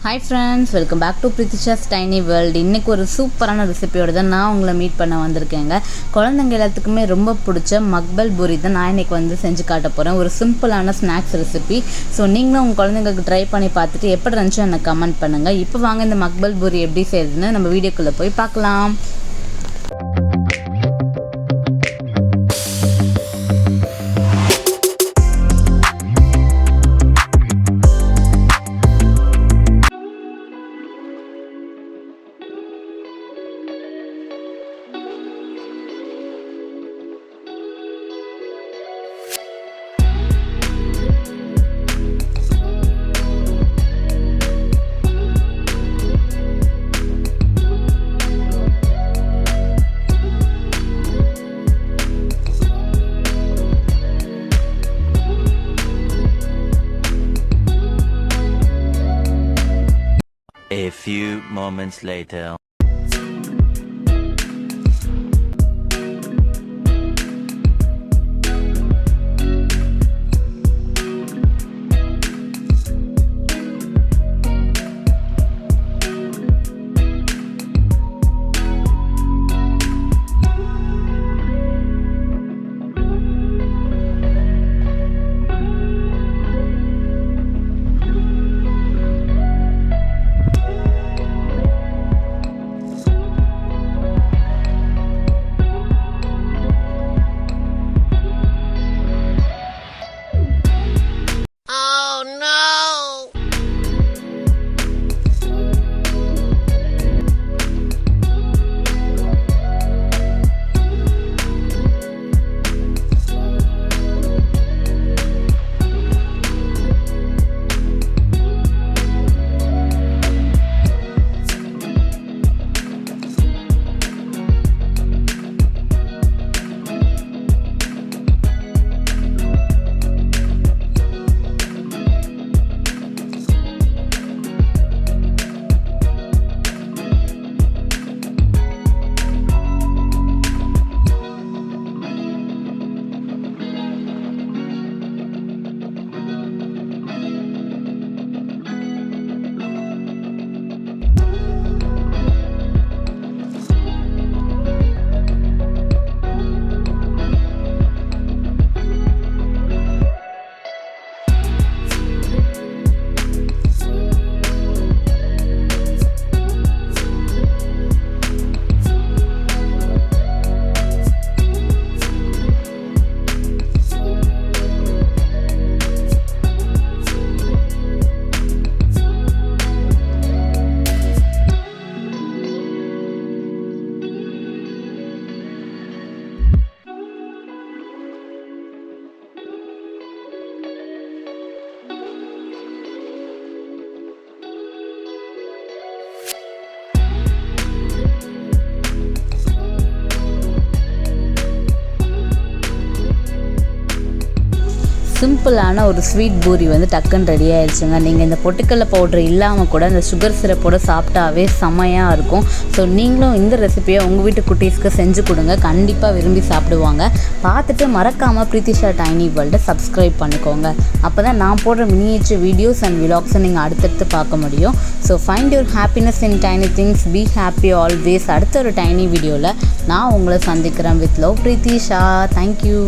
Hi friends, welcome back to Pritisha's Tiny World. இன்னைக்கு ஒரு சூப்பரான ரெசிபியோட தான் நான் உங்களை மீட் பண்ண வந்திருக்கேங்க. குழந்தைங்க எல்லாத்துக்குமே ரொம்ப பிடிச்ச மக்பல் பூரி தான் நான் இன்னைக்கு செஞ்சு காட்ட போகிறேன். ஒரு சிம்பிளான ஸ்நாக்ஸ் ரெசிபி. ஸோ நீங்களும் உங்கள் குழந்தைங்களுக்கு ட்ரை பண்ணி பார்த்துட்டு எப்படி இருந்துச்சோ எனக்கு கமெண்ட் பண்ணுங்கள். இப்போ வாங்க இந்த மக்பல் பூரி எப்படி செய்யுதுன்னு நம்ம வீடியோக்குள்ளே போய் பார்க்கலாம். A few moments later. சிம்பிளான ஒரு ஸ்வீட் பூரி டக்குன்னு ரெடி ஆயிடுச்சுங்க. நீங்கள் இந்த பொட்டுக்கடலை பவுட்ரு இல்லாமல் கூட இந்த சுகர் சிரப்போடு சாப்பிட்டாவே செமையாக இருக்கும். ஸோ நீங்களும் இந்த ரெசிபியை உங்கள் வீட்டு குட்டீஸ்க்கு செஞ்சு கொடுங்க, கண்டிப்பாக விரும்பி சாப்பிடுவாங்க. பார்த்துட்டு மறக்காமல் பிரீத்திஷா டைனி வேர்ல்டை சப்ஸ்கிரைப் பண்ணிக்கோங்க. அப்போ தான் நான் போடுற மினியேச்சர் வீடியோஸ் அண்ட் விலாக்ஸை நீங்கள் அடுத்தடுத்து பார்க்க முடியும். So find your happiness in tiny things, be happy always. அடுத்த ஒரு டைனி வீடியோவில் நான் உங்களை சந்திக்கிறேன். With love Preethisha. தேங்க்யூ.